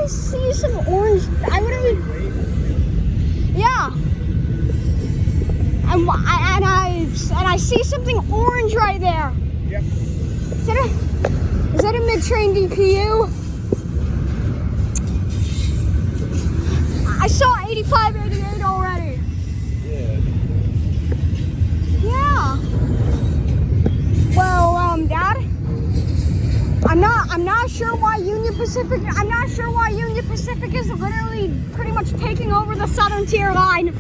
I see some orange. I literally. Yeah. And I see something orange right there. Yep. Is that a mid-train DPU? I saw 85, 88 already. Yeah. Yeah. Well, Dad, I'm not sure why Union Pacific. I'm not sure why Union Pacific is literally pretty much taking over the Southern Tier line.